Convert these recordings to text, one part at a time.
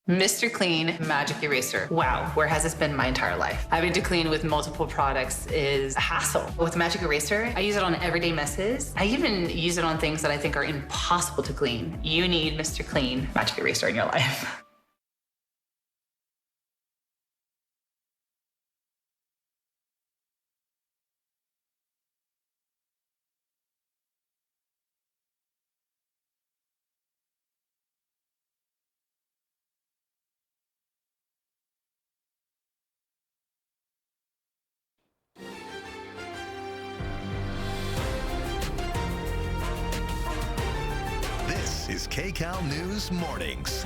Mr. Clean Magic Eraser. Wow, where has this been my entire life? Having to clean with multiple products is a hassle. With Magic Eraser, I use it on everyday messes. I even use it on things that I think are impossible to clean. You need Mr. Clean Magic Eraser in your life. This is KCAL News Mornings.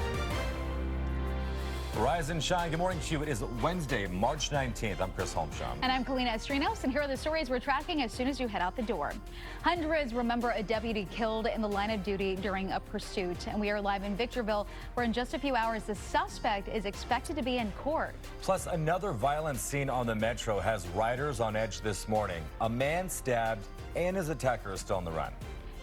Rise and shine. Good morning to you. It is Wednesday, March 19th. I'm Chris Holmsham. And I'm Kalina Estrinos, and here are the stories we're tracking as soon as you head out the door. Hundreds remember a deputy killed in the line of duty during a pursuit. And we are live in Victorville, where in just a few hours, the suspect is expected to be in court. Plus, another violent scene on the metro has riders on edge this morning. A man stabbed and his attacker is still on the run.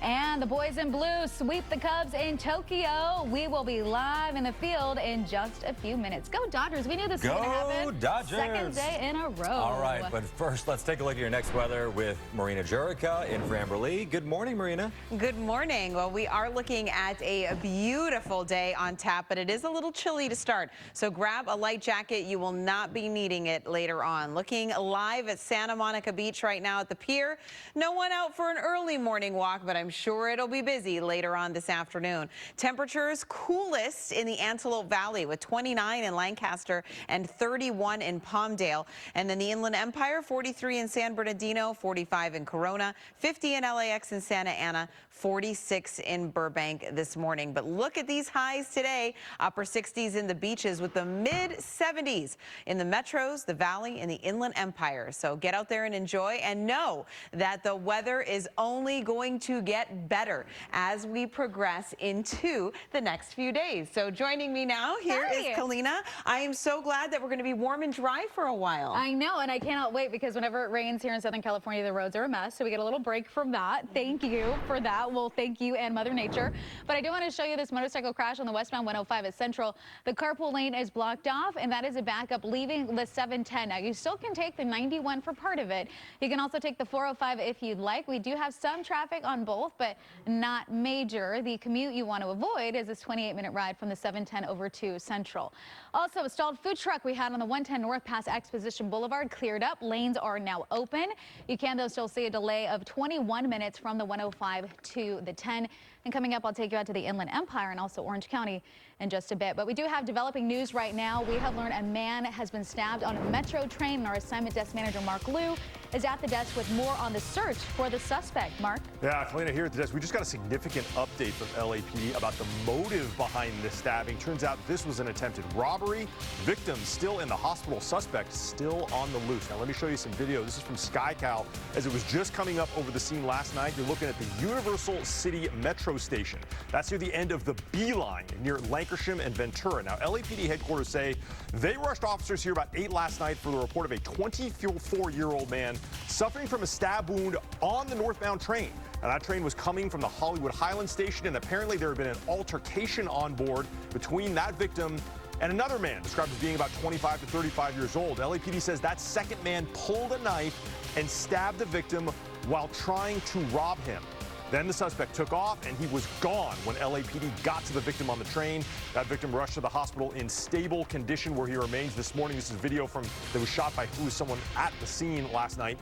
And the boys in blue sweep the Cubs in Tokyo. We will be live in the field in just a few minutes. Go Dodgers. We knew this was going to happen. Go Dodgers. Second day in a row. All right, but first, let's take a look at your next weather with Marina Jerica in for Amber Lee. Good morning, Marina. Good morning. Well, we are looking at a beautiful day on tap, but it is a little chilly to start. So grab a light jacket. You will not be needing it later on. Looking live at Santa Monica Beach right now at the pier. No one out for an early morning walk, but I'm sure it'll be busy later on this afternoon. Temperatures coolest in the Antelope Valley with 29 in Lancaster and 31 in Palmdale. And then the Inland Empire, 43 in San Bernardino, 45 in Corona, 50 in LAX and Santa Ana, 46 in Burbank this morning. But look at these highs today. Upper 60s in the beaches with the mid 70s in the metros, the valley, and the Inland Empire. So get out there and enjoy, and know that the weather is only going to get better as we progress into the next few days. So joining me now here is Kalina. I am so glad that we're going to be warm and dry for a while. I know, and I cannot wait, because whenever it rains here in Southern California, the roads are a mess. So we get a little break from that. Thank you for that. Well, thank you and Mother Nature. But I do want to show you this motorcycle crash on the westbound 105 at Central. The carpool lane is blocked off, and that is a backup leaving the 710. Now, you still can take the 91 for part of it. You can also take the 405 if you'd like. We do have some traffic on both, but not major. The commute you want to avoid is this 28-minute ride from the 710 over to Central. Also, a stalled food truck we had on the 110 north past Exposition Boulevard cleared up. Lanes are now open. You can, though, still see a delay of 21 minutes from the 105 to the 10. And coming up, I'll take you out to the Inland Empire and also Orange County in just a bit. But we do have developing news right now. We have learned a man has been stabbed on a metro train, and our assignment desk manager, Mark Liu, is at the desk with more on the search for the suspect. Mark? Yeah, Kalina here at the desk. We just got a significant update from LAPD about the motive behind this stabbing. Turns out this was an attempted robbery. Victim still in the hospital, suspect still on the loose. Now, let me show you some video. This is from SkyCal as it was just coming up over the scene last night. You're looking at the Universal City Metro Station. That's near the end of the B line near Lancashire and Ventura. Now, LAPD headquarters say they rushed officers here about 8 last night for the report of a 24-year-old man suffering from a stab wound on the northbound train. Now, that train was coming from the Hollywood Highland station, and apparently there had been an altercation on board between that victim and another man described as being about 25 to 35 years old. LAPD says that second man pulled a knife and stabbed the victim while trying to rob him. Then the suspect took off, and he was gone when LAPD got to the victim on the train. That victim rushed to the hospital in stable condition, where he remains this morning. This is video that was shot by someone at the scene last night.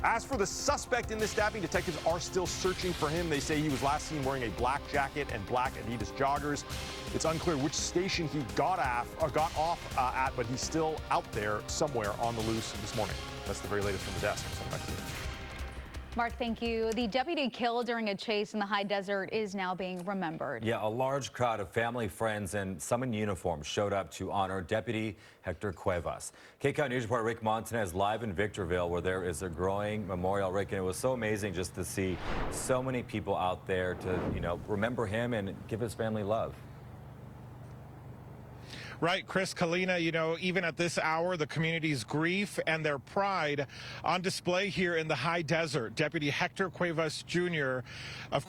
As for the suspect in this stabbing, detectives are still searching for him. They say he was last seen wearing a black jacket and black Adidas joggers. It's unclear which station he got off at, but he's still out there somewhere on the loose this morning. That's the very latest from the desk. I'll send it back to you. Mark, thank you. The deputy killed during a chase in the high desert is now being remembered. Yeah, a large crowd of family, friends, and some in uniform showed up to honor Deputy Hector Cuevas. KCAL News reporter Rick Montanez live in Victorville, where there is a growing memorial. Rick, and it was so amazing just to see so many people out there to, remember him and give his family love. Right, Chris, Kalina, even at this hour, the community's grief and their pride on display here in the high desert. Deputy Hector Cuevas Jr., of